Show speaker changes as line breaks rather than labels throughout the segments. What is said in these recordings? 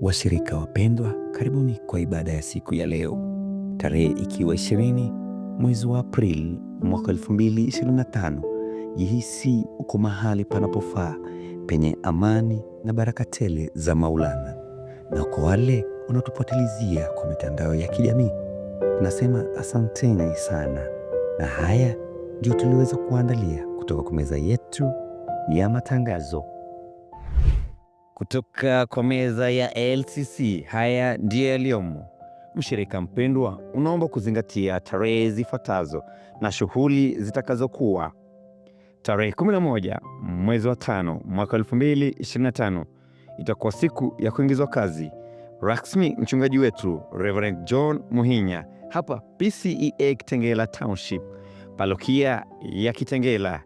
Washirika wapendwa, karibuni kwa ibada ya siku ya leo, tarehe ikiwa 20 mwezi wa Aprili mwaka 2025. Jihisi uko mahali panapofaa, penye amani na baraka tele za Maulana. Na kwa wale wanaotufuatilizia kwa mitandao ya kijamii, tunasema asanteni sana. Na haya ndio tuliweza kuandalia kutoka kwa meza yetu ya matangazo. Kutoka kwa meza ya LCC, haya ndiyo yaliyomo. Mshirika mpendwa, unaomba kuzingatia tarehe zifuatazo na shughuli zitakazokuwa. Tarehe 11 mwezi wa 5 mwaka 2025 itakuwa siku ya kuingizwa kazi rasmi mchungaji wetu Reverend John Muhinya hapa PCEA Kitengela Township, parokia ya Kitengela.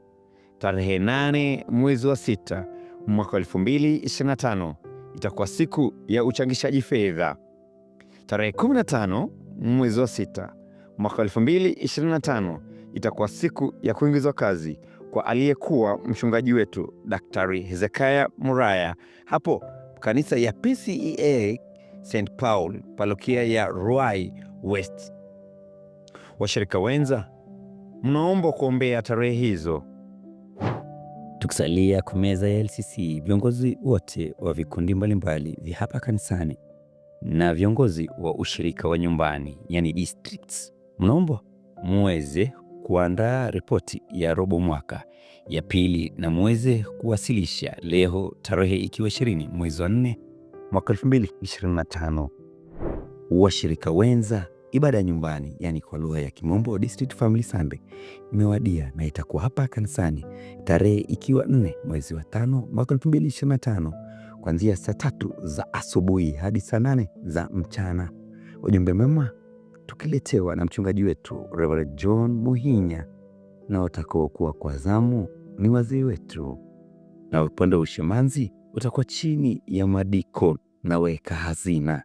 Tarehe 8 mwezi wa 6 mwaka 2025 itakuwa siku ya uchangishaji fedha. Tarehe 15 mwezi wa 6 mwaka 2025 itakuwa siku ya kuingizwa kazi kwa aliyekuwa mchungaji wetu Daktari Hezekiah Muraya hapo kanisa ya PCEA St. Paul, parokia ya Ruai West. Washirika wenza, mnaomba kuombea tarehe hizo. Tukisalia kwa meza ya LCC, viongozi wote wa vikundi mbalimbali vya hapa kanisani na viongozi wa ushirika wa nyumbani yani districts, mnaomba muweze kuandaa ripoti ya robo mwaka ya pili na muweze kuwasilisha leo tarehe ikiwa 20 mwezi wa 4 mwaka 2025. Washirika wenza, ibada ya nyumbani yani kwa lugha ya Kimombo District Family Sunday imewadia na itakuwa hapa kanisani tarehe ikiwa 4 mwezi wa 5 mwaka 2025 kuanzia saa 3 za asubuhi hadi saa 8 za mchana. Ujumbe mwema tukiletewa na mchungaji wetu Reverend John Muhinya, na watakaokuwa kwa zamu ni wazee wetu, na upande wa ushemanzi utakuwa chini ya madiko na weka hazina.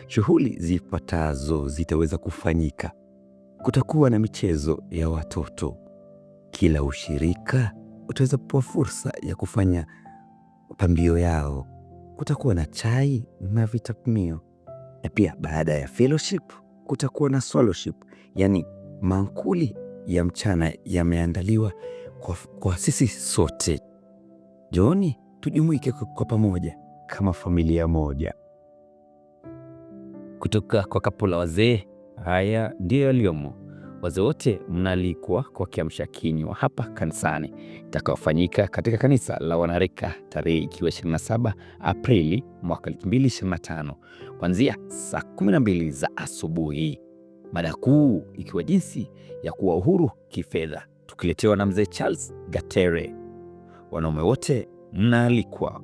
Shughuli zifuatazo zitaweza kufanyika. Kutakuwa na michezo ya watoto. Kila ushirika utaweza kupewa fursa ya kufanya pambio yao. Kutakuwa na chai na vitafunio. Na pia baada ya fellowship kutakuwa na swallowship, yani mankuli ya mchana yameandaliwa kwa sisi sote. Njooni tujumuike kwa pamoja kama familia moja. Kutoka kwa kapu la wazee, haya ndiyo yaliyomo. Wazee wote mnaalikwa kwa kiamsha kinywa hapa kanisani itakaofanyika katika kanisa la wanarika tarehe ikiwa 27 Aprili mwaka 2025 kuanzia saa 12 za asubuhi. Mada kuu ikiwa jinsi ya kuwa uhuru kifedha, tukiletewa na mzee Charles Gatere. Wanaume wote mnaalikwa.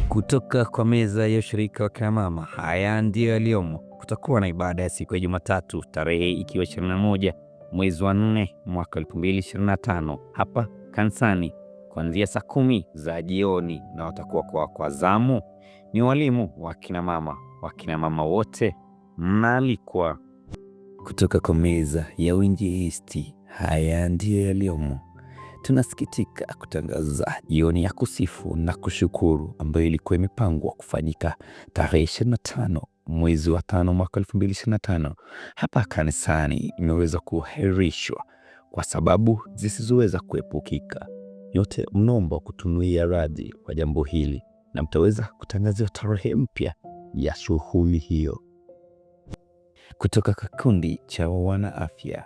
Kutoka kwa meza ya ushirika wa kina mama, haya ndiyo yaliyomo. Kutakuwa na ibada ya siku ya Jumatatu tarehe ikiwa 21 mwezi wa 4 mwaka 2025 hapa kanisani kuanzia saa 10 za jioni, na watakuwa kwa zamu ni walimu wa kina mama. Wakina mama wote mnaalikwa. Kutoka kwa meza ya uinjilisti, haya ndiyo yaliyomo. Tunasikitika kutangaza jioni ya kusifu na kushukuru ambayo ilikuwa imepangwa kufanyika tarehe 25 mwezi wa 5 mwaka 2025 hapa kanisani imeweza kuahirishwa kwa sababu zisizoweza kuepukika. Yote mnaomba kutunuia radhi kwa jambo hili, na mtaweza kutangaziwa tarehe mpya ya shughuli hiyo. Kutoka kikundi cha wana afya,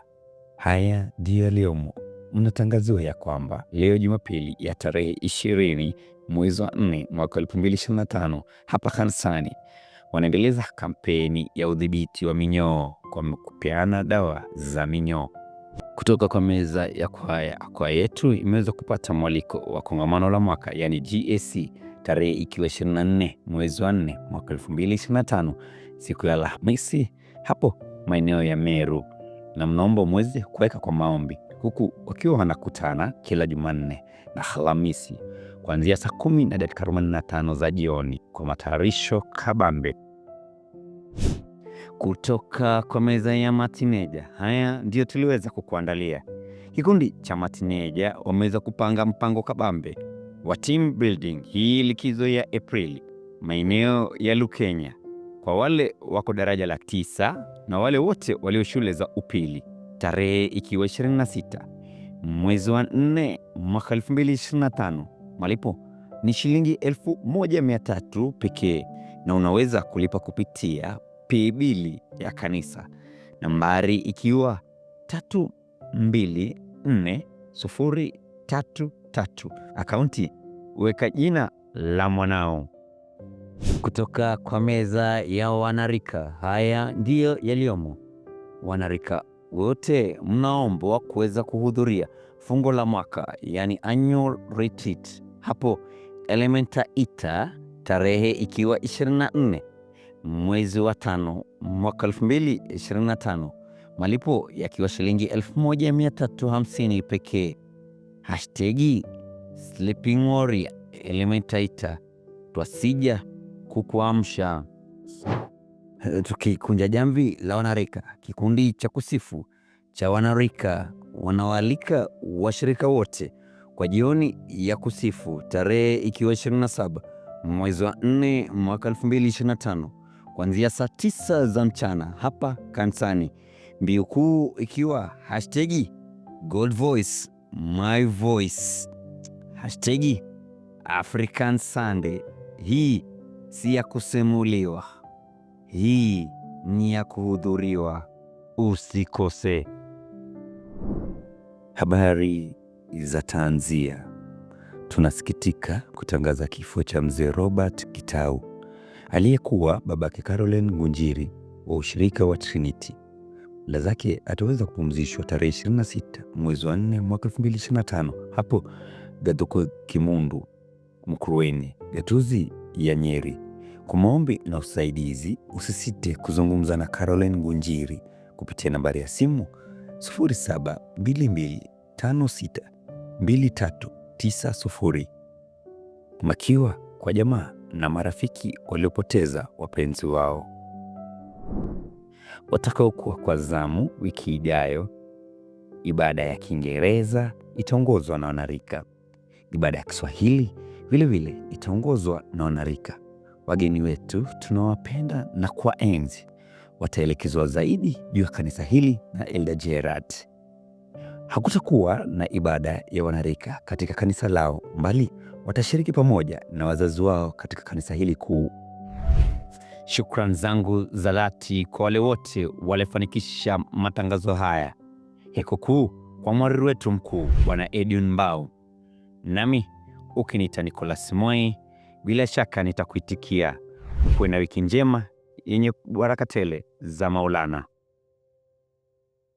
haya ndiyo yaliyomo. Mnatangaziwa ya kwamba leo Jumapili ya tarehe 20 mwezi wa 4 mwaka 2025 hapa kanisani wanaendeleza kampeni ya udhibiti wa minyoo kwa kupeana dawa za minyoo. Kutoka kwa meza ya kwaya yetu imeweza kupata mwaliko wa kongamano la mwaka yani GAC tarehe ikiwa 24 mwezi wa 4 mwaka 2025 siku ya Alhamisi hapo maeneo ya Meru, na mnaomba mwezi kuweka kwa maombi, huku wakiwa wanakutana kila Jumanne na Alhamisi kuanzia saa 10:45 za jioni kwa matayarisho kabambe. Kutoka kwa meza ya matineja, haya ndio tuliweza kukuandalia. Kikundi cha matineja wameweza kupanga mpango kabambe wa team building hii likizo ya Aprili maeneo ya Lukenya kwa wale wako daraja la 9 na wale wote walio shule za upili, tarehe ikiwa 26 mwezi wa 4 mwaka 2025. Malipo ni shilingi 1300 pekee na unaweza kulipa kupitia paybill ya kanisa, nambari ikiwa 324033. Akaunti weka jina la mwanao. Kutoka kwa meza ya wanarika, haya ndiyo yaliyomo. Wanarika wote mnaombwa kuweza kuhudhuria fungo la mwaka, yani annual retreat hapo Elementaita, tarehe ikiwa 24 mwezi wa 5 mwaka 2025, malipo yakiwa shilingi 1350 pekee. #Sleeping Warrior Elementaita, twasija kukuamsha. Tukikunja jamvi la wanarika, kikundi cha kusifu cha wanarika wanawaalika washirika wote kwa jioni ya kusifu, tarehe ikiwa 27 mwezi wa 4 mwaka 2025, kuanzia saa 9 za mchana hapa kanisani. Mbiu kuu ikiwa #God Voice My Voice, #African Sunday. Hii si ya kusimuliwa, hii ni ya kuhudhuriwa. Usikose. Habari za tanzia. Tunasikitika kutangaza kifo cha mzee Robert Gitau, aliyekuwa babake Caroline Ngunjiri wa ushirika wa Trinity. Mwili zake ataweza kupumzishwa tarehe 26 mwezi wa 4 mwaka 2025 hapo Gathuko Kimundu Mkuruweni, gatuzi ya Nyeri. Kwa maombi na usaidizi, usisite kuzungumza na Caroline Ngunjiri kupitia nambari ya simu 0722562390. Makiwa kwa jamaa na marafiki waliopoteza wapenzi wao. Watakaokuwa kwa zamu wiki ijayo, ibada ya Kiingereza itaongozwa na wanarika. Ibada ya Kiswahili vilevile itaongozwa na wanarika. Wageni wetu tunawapenda na kwa enzi wataelekezwa zaidi juu ya kanisa hili na Elder Gerard. Hakutakuwa na ibada ya wanarika katika kanisa lao, mbali watashiriki pamoja na wazazi wao katika kanisa hili kuu. Shukrani zangu za dhati kwa wale wote walifanikisha matangazo haya. Heko kuu kwa mwariri wetu mkuu Bwana Edwin Mbau. Nami ukiniita Nicholas Moi, bila shaka nitakuitikia. Uwe na wiki njema yenye baraka tele za Maulana.